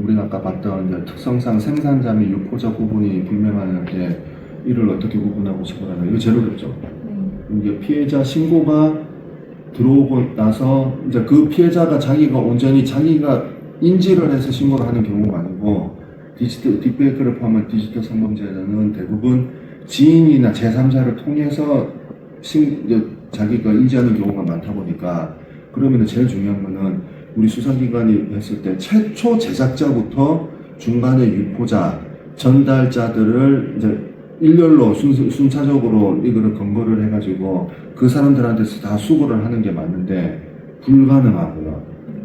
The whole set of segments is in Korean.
우리가 아까 봤던 이제 특성상 생산자 및 유포자 구분이 불명하는데 이를 어떻게 구분하고 처벌하나, 이거 제일 어렵죠. 이게 피해자 신고가 들어오고 나서 이제 그 피해자가 자기가 온전히 자기가 인지를 해서 신고를 하는 경우가 아니고, 디지털 딥페이크를 포함한 디지털 성범죄는 대부분 지인이나 제3자를 통해서 자기가 인지하는 경우가 많다 보니까, 그러면 제일 중요한 거는 우리 수사기관이 했을 때 최초 제작자부터 중간에 유포자, 전달자들을 이제 일렬로 순차적으로 이거를 근거를 해가지고 그 사람들한테서 다 수고를 하는 게 맞는데 불가능하고요.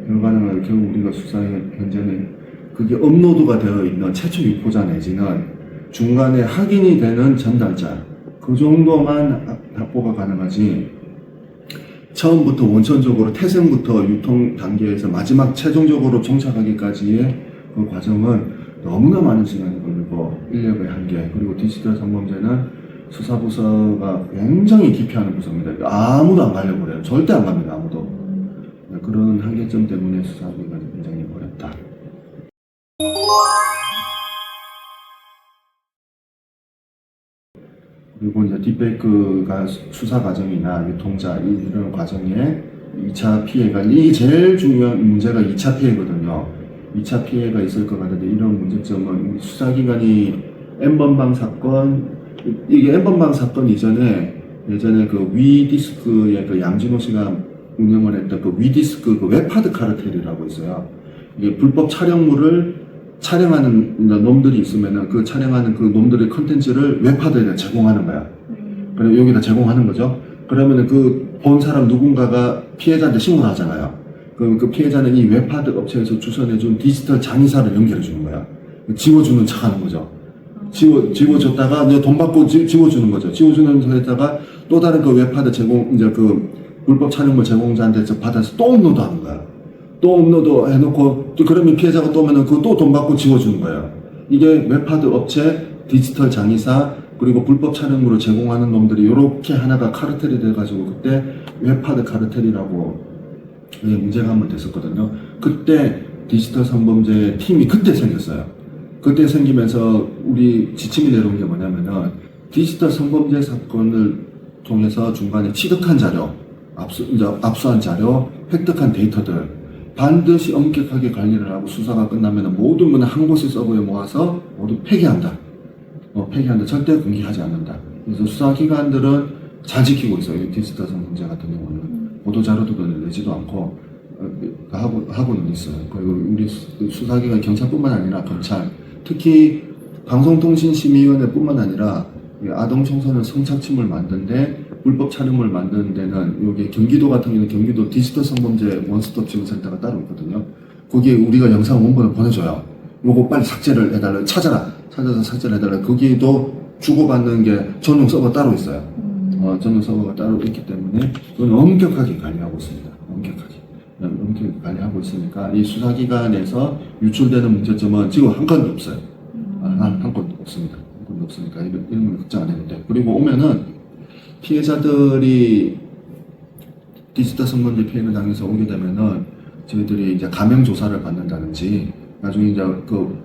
불가능하고 결국 우리가 수사에 현재는 그게 업로드가 되어 있는 최초 유포자 내지는 중간에 확인이 되는 전달자, 그 정도만 확보가 가능하지, 처음부터 원천적으로 태생부터 유통 단계에서 마지막 최종적으로 정착하기까지의 그 과정은 너무나 많은 시간이 걸리고 인력의 한계, 그리고 디지털 성범죄는 수사부서가 굉장히 기피하는 부서입니다. 아무도 안 가려고 그래요. 절대 안 갑니다. 아무도. 그런 한계점 때문에 수사하기가 굉장히 어렵다. 그리고 이제 딥페이크가 수사 과정이나 유통자 이런 과정에 2차 피해가, 이게 제일 중요한 문제가 2차 피해거든요. 2차 피해가 있을 것 같은데, 이런 문제점은 우리 수사기관이 N번방 사건, 이게 N번방 사건 이전에 예전에 그 위디스크의 그 양진호 씨가 운영을 했던 그 위디스크 그 웹하드 카르텔이라고 있어요. 이게 불법 촬영물을 촬영하는 놈들이 있으면은 그 촬영하는 그 놈들의 컨텐츠를 웹하드에다 제공하는 거야. 그리고 여기다 제공하는 거죠. 그러면은 그 본 사람 누군가가 피해자한테 신고를 하잖아요. 그럼 그 피해자는 이 웹하드 업체에서 주선해준 디지털 장의사를 연결해 주는 거야. 지워주는 척 하는 거죠. 지워줬다가 이제 돈 받고 지워주는 거죠. 지워주는 거에다가 또 다른 그 웹하드 제공, 이제 그 불법 촬영물 제공자한테 받아서 또 업로드 하는 거야. 또 업로드 해놓고, 또 그러면 피해자가 또 오면은 그거 또 돈 받고 지워주는 거예요. 이게 웹하드 업체, 디지털 장의사, 그리고 불법 촬영물을 제공하는 놈들이 이렇게 하나가 카르텔이 돼가지고 그때 웹하드 카르텔이라고 문제가 한번 됐었거든요. 그때 디지털 성범죄 팀이 그때 생겼어요. 그때 생기면서 우리 지침이 내려온 게 뭐냐면은 디지털 성범죄 사건을 통해서 중간에 취득한 자료, 압수한 자료, 획득한 데이터들 반드시 엄격하게 관리를 하고 수사가 끝나면 모든 건 한 곳에 서버에 모아서 모두 폐기한다. 폐기한다. 절대 공개하지 않는다. 그래서 수사기관들은 잘 지키고 있어요. 디지털 성범죄 같은 경우는 보도자료도 내지도 않고 하고는 있어요. 그리고 우리 수사기관 경찰뿐만 아니라 검찰, 특히 방송통신심의위원회뿐만 아니라 아동 청소년 성착취물 만드는데 불법 촬영물 만드는 데는 여기 경기도 같은 경우는 경기도 디지털 성범죄 원스톱 지원센터가 따로 있거든요. 거기에 우리가 영상 원본을 보내줘요. 요거 빨리 삭제를 해달라. 찾아서 삭제를 해달라. 거기에도 주고받는 게 전용 서버 따로 있어요. 전용 서버가 따로 있기 때문에 그건 엄격하게 관리하고 있습니다. 엄격하게 관리하고 있으니까 이 수사기관에서 유출되는 문제점은 지금 한 건도 없어요. 한 건도 없습니다. 한 건도 없으니까 이런 건 걱정 안 해도 돼. 그리고 오면은 피해자들이 디지털 성범죄 피해를 당해서 오게 되면은 저희들이 이제 가명 조사를 받는다든지, 나중에 이제 그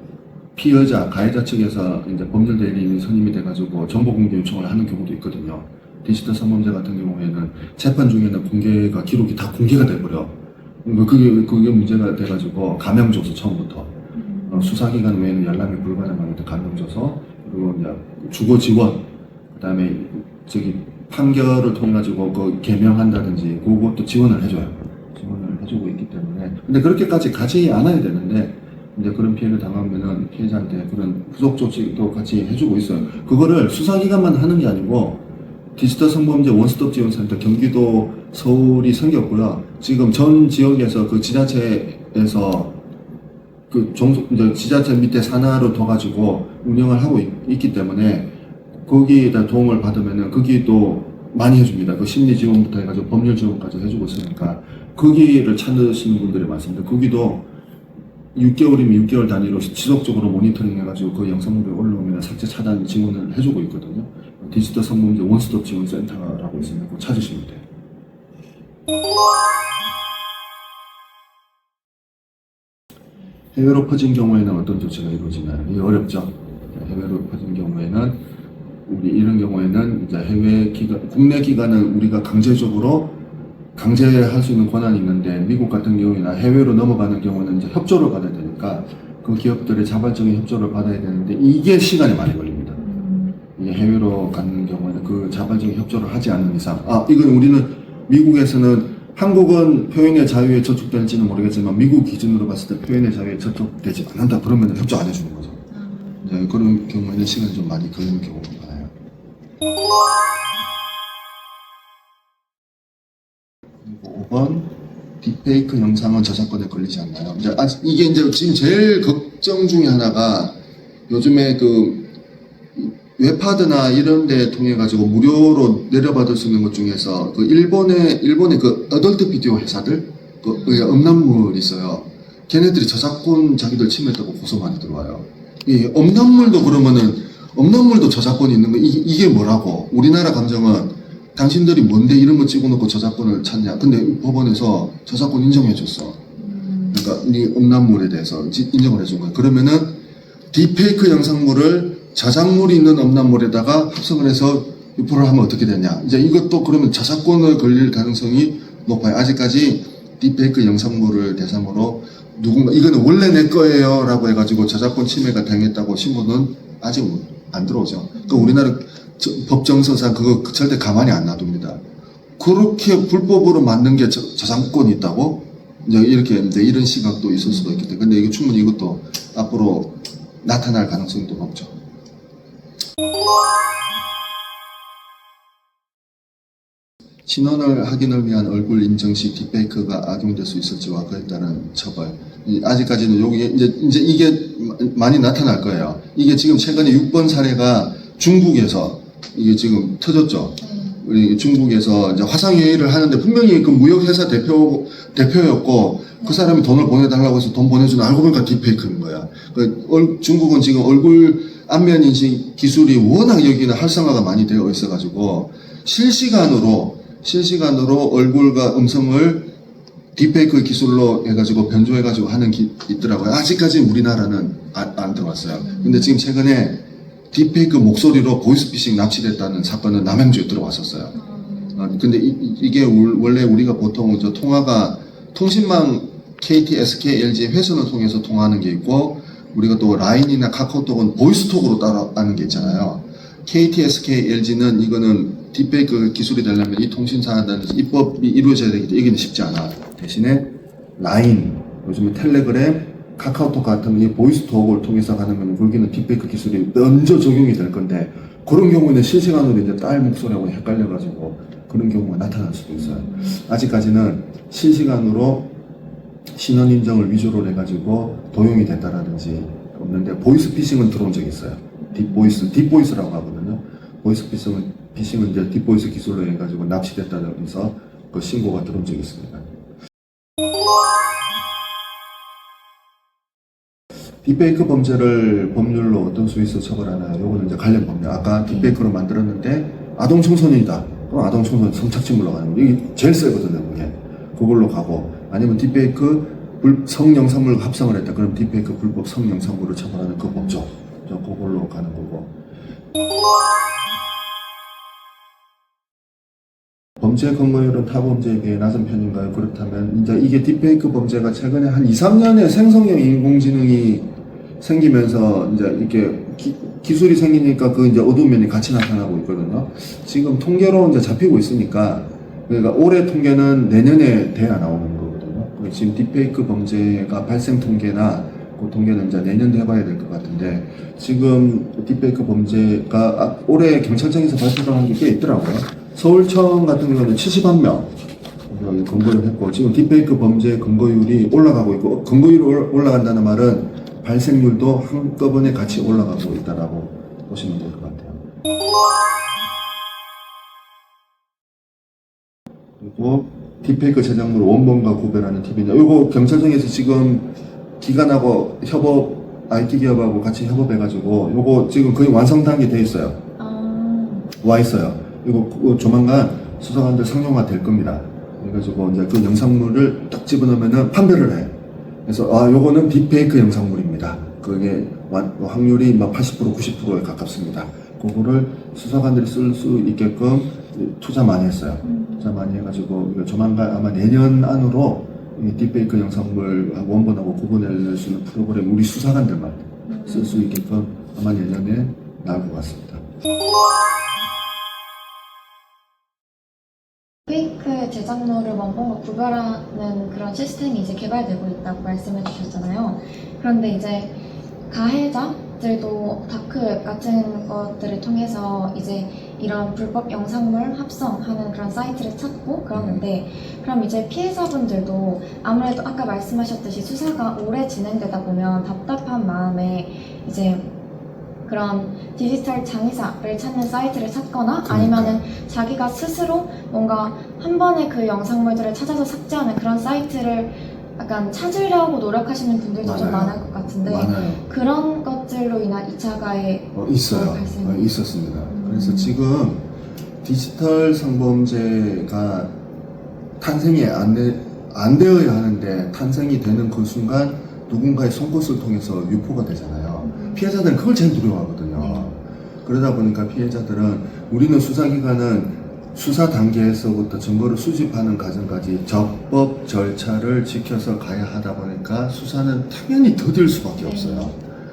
피해자, 가해자 측에서 이제 법률 대리인이 선임이 돼가지고 정보 공개 요청을 하는 경우도 있거든요. 디지털 성범죄 같은 경우에는 재판 중에는 공개가, 기록이 다 공개가 돼버려. 그게 문제가 돼가지고 가명 줘서 처음부터 수사기관 외에는 연락이 불가능한데 가명 줘서, 그리고 이제 주거 지원, 그다음에 판결을 통해 가지고 그 개명한다든지 그것도 지원을 해줘요. 지원을 해주고 있기 때문에. 근데 그렇게까지 가지 않아야 되는데 이제 그런 피해를 당하면은 피해자한테 그런 후속 조치도 같이 해주고 있어요. 그거를 수사기관만 하는 게 아니고 디지털 성범죄 원스톱 지원센터 경기도, 서울이 생겼고요. 지금 전 지역에서 그 지자체에서 그 이제 지자체 밑에 산하로 둬가지고 운영을 하고 있기 때문에 거기에다 도움을 받으면은 거기도 많이 해줍니다. 그 심리 지원부터 해가지고 법률 지원까지 해주고 있으니까 거기를 찾으시는 분들이 많습니다. 거기도 6개월이면 6개월 단위로 지속적으로 모니터링 해가지고 그 영상물이 올라오면 삭제 차단 지원을 해주고 있거든요. 디지털 성범죄 원스톱 지원센터라고 있으면 꼭 찾으시면 돼요. 해외로 퍼진 경우에는 어떤 조치가 이루어지나요? 이게 어렵죠. 해외로 퍼진 경우에는 우리 이런 경우에는 이제 해외 기관, 국내 기관은 우리가 강제할 수 있는 권한이 있는데 미국 같은 경우나 해외로 넘어가는 경우는 이제 협조를 받아야 되니까 그 기업들의 자발적인 협조를 받아야 되는데 이게 시간이 많이 걸립니다. 이게 해외로 가는 경우에는 그 자발적인 협조를 하지 않는 이상, 이건 우리는 미국에서는 한국은 표현의 자유에 저촉될지는 모르겠지만 미국 기준으로 봤을 때 표현의 자유에 저촉되지 않는다 그러면 협조 안 해주는 거죠. 이제 그런 경우에는 시간이 좀 많이 걸리는 경우가 많아요. 5번 딥페이크 영상은 저작권에 걸리지 않나요? 이게 이제 지금 제일 걱정 중에 하나가 요즘에 그 웹하드나 이런 데 통해 가지고 무료로 내려받을 수 있는 것 중에서 그 일본의 그 어덜트 비디오 회사들 그 음란물 있어요. 걔네들이 저작권 자기들 침해했다고 고소 많이 들어와요. 이 음란물도 저작권이 있는 거 이게 뭐라고? 우리나라 감정은 당신들이 뭔데 이런 거 찍어놓고 저작권을 찾냐? 근데 법원에서 저작권 인정해줬어. 그러니까 이 음란물에 대해서 인정을 해준 거예요. 그러면은 딥페이크 영상물을 저작물이 있는 음란물에다가 합성을 해서 유포를 하면 어떻게 되냐? 이제 이것도 그러면 저작권을 걸릴 가능성이 높아요. 아직까지 딥페이크 영상물을 대상으로 이거는 원래 내 거예요라고 해가지고 저작권 침해가 당했다고 신고는 아직 안 들어오죠. 그러니까 우리나라 법정서상 그거 절대 가만히 안 놔둡니다. 그렇게 불법으로 만든 게 저작권이 있다고? 이제 이런 시각도 있을 수도 있기 때문에. 근데 이게 충분히 이것도 앞으로 나타날 가능성도 높죠. 신원을 확인을 위한 얼굴 인증 시 딥페이크가 악용될 수 있을지와 그에 따른 처벌. 아직까지는 이제 이게 많이 나타날 거예요. 이게 지금 최근에 6번 사례가 중국에서 이게 지금 터졌죠. 우리 중국에서 이제 화상회의를 하는데 분명히 그 무역회사 대표였고 그 사람이 돈을 보내달라고 해서 돈 보내주는 알고 보니까 딥페이크인 거야. 중국은 지금 얼굴 안면 인식 기술이 워낙 여기는 활성화가 많이 되어 있어가지고 실시간으로 얼굴과 음성을 딥페이크 기술로 해가지고 변조해가지고 하는 게 있더라고요. 아직까지 우리나라는 안 들어왔어요. 근데 지금 최근에 딥페이크 목소리로 보이스피싱 납치됐다는 사건은 남양주에 들어왔었어요. 근데 이게 원래 우리가 보통 통화가 통신망 KT, SK, LG 회선을 통해서 통화하는 게 있고 우리가 또 라인이나 카카오톡은 보이스톡으로 따라하는 게 있잖아요. KT, SK, LG는 이거는 딥페이크 기술이 되려면 이 통신사단에서 입법이 이루어져야 되기 때문에 이게 쉽지 않아. 대신에 라인, 요즘에 텔레그램, 카카오톡 같은 이 보이스톡을 통해서 가는 건 거기는 딥페이크 기술이 먼저 적용이 될 건데 그런 경우에는 실시간으로 이제 딸 목소리하고 헷갈려가지고 그런 경우가 나타날 수도 있어요. 아직까지는 실시간으로 신원 인정을 위주로 해가지고 도용이 됐다라든지 없는데 보이스피싱은 들어온 적이 있어요. 딥보이스라고 하거든요. 보이스피싱은 이제 딥보이스 기술로 해가지고 납치됐다면서 그 신고가 들어온 적이 있습니다. 딥페이크 범죄를 법률로 어떤 수위에서 처벌하나요? 요거는 이제 관련 법률. 아까 딥페이크로 만들었는데 아동 청소년이다. 그럼 아동 청소년 성착취물로 가는 거. 이게 제일 세거든요, 그게. 그걸로 가고. 아니면 딥페이크 성영상물 합성을 했다. 그럼 딥페이크 불법 성영상물을 처벌하는 그 법조. 그걸로 가는 거고. 범죄 근거율은 타 범죄에 비해 낮은 편인가요? 그렇다면 이제 이게 딥페이크 범죄가 최근에 한 2, 3년에 생성형 인공지능이 생기면서 이제 이렇게 기술이 생기니까 그 이제 어두운 면이 같이 나타나고 있거든요. 지금 통계로 이제 잡히고 있으니까 그러니까 올해 통계는 내년에 돼야 나오는 거거든요. 지금 딥페이크 범죄가 발생 통계나 그 통계는 이제 내년도 해봐야 될 것 같은데 지금 딥페이크 범죄가 올해 경찰청에서 발표를 한 게 꽤 있더라고요. 서울청 같은 경우는 71명 근거를 했고 지금 딥페이크 범죄 근거율이 올라가고 있고 근거율이 올라간다는 말은 발생률도 한꺼번에 같이 올라가고 있다라고 보시면 될 것 같아요. 그리고 딥페이크 제작물 원본과 구별하는 팁이냐. 이거 경찰청에서 지금 기관하고 IT 기업하고 같이 협업해가지고 요거 지금 거의 완성 단계 돼 있어요. 와 있어요. 이거 조만간 수사관들 상용화 될 겁니다. 그래가지고 이제 그 영상물을 딱 집어넣으면은 판별을 해. 그래서 요거는 딥페이크 영상물입니다. 그게 확률이 막 80% 90%에 가깝습니다. 그거를 수사관들이 쓸 수 있게끔 투자 많이 했어요. 투자 많이 해가지고 이거 조만간 아마 내년 안으로 이 딥페이크 영상물 원본하고 구분해낼 수 있는 프로그램 우리 수사관들만 쓸 수 있게끔 아마 내년에 나올 것 같습니다. 페이크 제작물을 원본과 구별하는 그런 시스템이 이제 개발되고 있다고 말씀해 주셨잖아요. 그런데 이제 가해자들도 다크웹 같은 것들을 통해서 이제 이런 불법 영상물 합성하는 그런 사이트를 찾고 그러는데, 그럼 이제 피해자분들도 아무래도 아까 말씀하셨듯이 수사가 오래 진행되다 보면 답답한 마음에 이제 그런 디지털 장의사를 찾는 사이트를 찾거나 아니면은 자기가 스스로 뭔가 한 번에 그 영상물들을 찾아서 삭제하는 그런 사이트를 약간 찾으려고 노력하시는 분들도 좀 많을 것 같은데, 많아요. 그런 것들로 인한 2차 가해 있어요. 있었습니다. 그래서 지금 디지털 성범죄가 탄생이 안 되어야 하는데 탄생이 되는 그 순간 누군가의 송곳을 통해서 유포가 되잖아요. 피해자들은 그걸 제일 두려워하거든요. 그러다 보니까 피해자들은, 우리는 수사기관은 수사 단계에서부터 증거를 수집하는 과정까지 적법 절차를 지켜서 가야 하다 보니까 수사는 당연히 더딜 수밖에 없어요.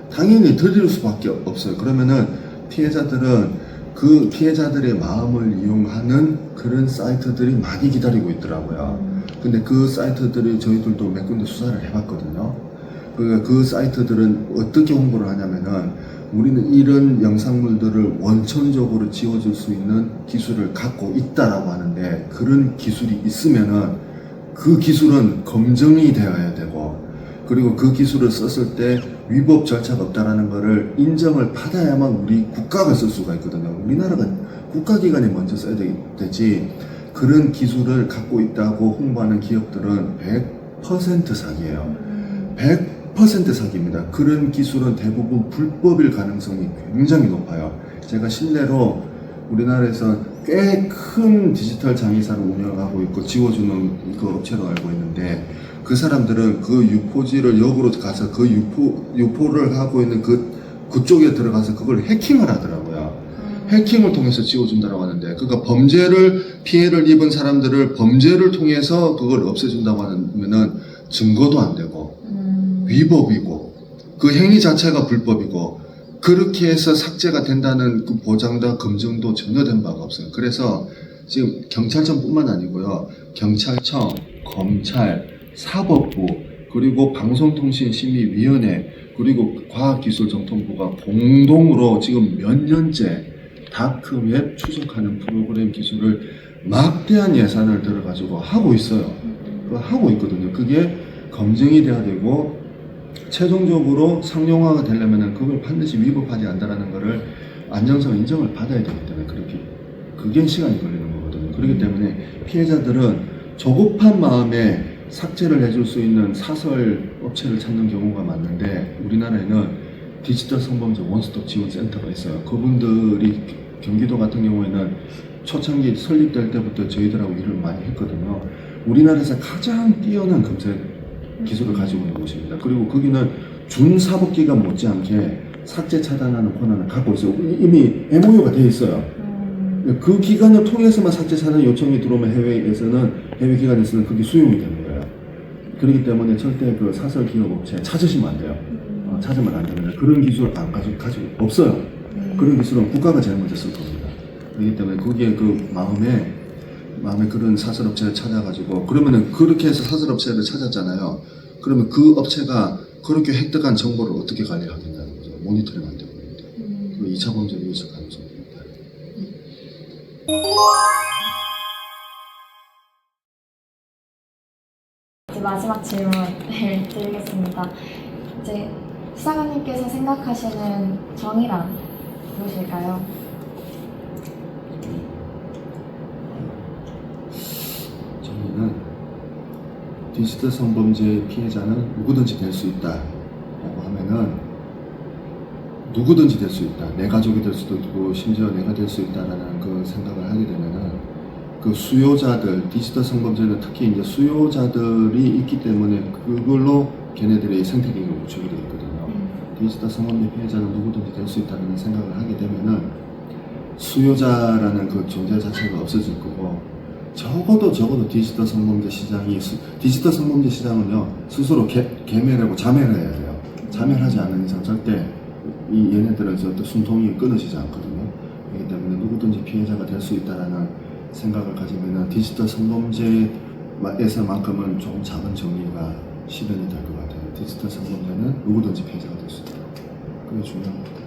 당연히 더딜 수밖에 없어요. 그러면은 피해자들은 그 피해자들의 마음을 이용하는 그런 사이트들이 많이 기다리고 있더라고요. 근데 그 사이트들이 저희들도 몇 군데 수사를 해봤거든요. 그 사이트들은 어떻게 홍보를 하냐면은, 우리는 이런 영상물들을 원천적으로 지워줄 수 있는 기술을 갖고 있다라고 하는데, 그런 기술이 있으면은 그 기술은 검증이 되어야 되고, 그리고 그 기술을 썼을 때 위법 절차가 없다라는 것을 인정을 받아야만 우리 국가가 쓸 수가 있거든요. 우리나라가 국가기관이 먼저 써야 되지, 그런 기술을 갖고 있다고 홍보하는 기업들은 100% 사기예요. 100% 사기입니다. 그런 기술은 대부분 불법일 가능성이 굉장히 높아요. 제가 실내로 우리나라에서 꽤 큰 디지털 장의사를 운영하고 있고 지워주는 그 업체로 알고 있는데, 그 사람들은 그 유포지를 역으로 가서 그 유포를 하고 있는 그쪽에 들어가서 그걸 해킹을 하더라고요. 해킹을 통해서 지워준다고 하는데, 그러니까 피해를 입은 사람들을 범죄를 통해서 그걸 없애준다고 하면은 증거도 안 되고 위법이고 그 행위 자체가 불법이고, 그렇게 해서 삭제가 된다는 그 보장도 검증도 전혀 된 바가 없어요. 그래서 지금 경찰청뿐만 아니고요, 경찰청, 검찰, 사법부, 그리고 방송통신심의위원회, 그리고 과학기술정통부가 공동으로 지금 몇 년째 다크웹 추적하는 프로그램 기술을 막대한 예산을 들어가지고 하고 있어요. 하고 있거든요. 그게 검증이 돼야 되고, 최종적으로 상용화가 되려면 그걸 반드시 위법하지 않다라는 것을 안전성 인정을 받아야 되기 때문에 그게 시간이 걸리는 거거든요. 그렇기 때문에 피해자들은 조급한 마음에 삭제를 해줄 수 있는 사설 업체를 찾는 경우가 많은데, 우리나라에는 디지털 성범죄 원스톱 지원 센터가 있어요. 그분들이 경기도 같은 경우에는 초창기 설립될 때부터 저희들하고 일을 많이 했거든요. 우리나라에서 가장 뛰어난 검색 기술을 가지고 있는 곳입니다. 그리고 거기는 준사법기관 못지않게 삭제 차단하는 권한을 갖고 있어요. 이미 MOU가 되어 있어요. 그 기관을 통해서만 삭제 차단 요청이 들어오면 해외 기관에서는 그게 수용이 되는 거예요. 그렇기 때문에 절대 그 사설 기업 업체 찾으시면 안 돼요. 찾으면 안 됩니다. 그런 기술 안 가지고 없어요. 그런 기술은 국가가 제일 먼저 쓸 겁니다. 그렇기 때문에 거기에 그 마음에 그런 사설업체를 찾아가지고, 그러면은 그렇게 해서 사설업체를 찾았잖아요. 그러면 그 업체가 그렇게 획득한 정보를 어떻게 관리하겠냐는 거죠. 모니터링 안 되고 있는데. 그 2차 범죄로 있을 가능성이 있다. 이제 마지막 질문을 드리겠습니다. 이제 수사관님께서 생각하시는 정의란 무엇일까요? 저희는 디지털 성범죄 피해자는 누구든지 될 수 있다라고 하면은, 누구든지 될 수 있다. 내 가족이 될 수도 있고 심지어 내가 될 수 있다라는 그 생각을 하게 되면은, 그 수요자들, 디지털 성범죄는 특히 이제 수요자들이 있기 때문에 그걸로 걔네들의 생태계가 구축이 되어 있거든요. 디지털 성범죄 피해자는 누구든지 될 수 있다는 생각을 하게 되면은 수요자라는 그 존재 자체가 없어질 거고, 적어도 디지털 성범죄 시장은요 스스로 개멸하고 자멸해야 돼요. 자멸하지 않는 이상 절대 이 얘네들은 또 숨통이 끊어지지 않거든요. 그렇기 때문에 누구든지 피해자가 될 수 있다라는 생각을 가지면은 디지털 성범죄에서만큼은 조금 작은 정의가 실현이 될 것 같아요. 디지털 성범죄는 누구든지 피해자가 될 수 있다. 그게 중요합니다.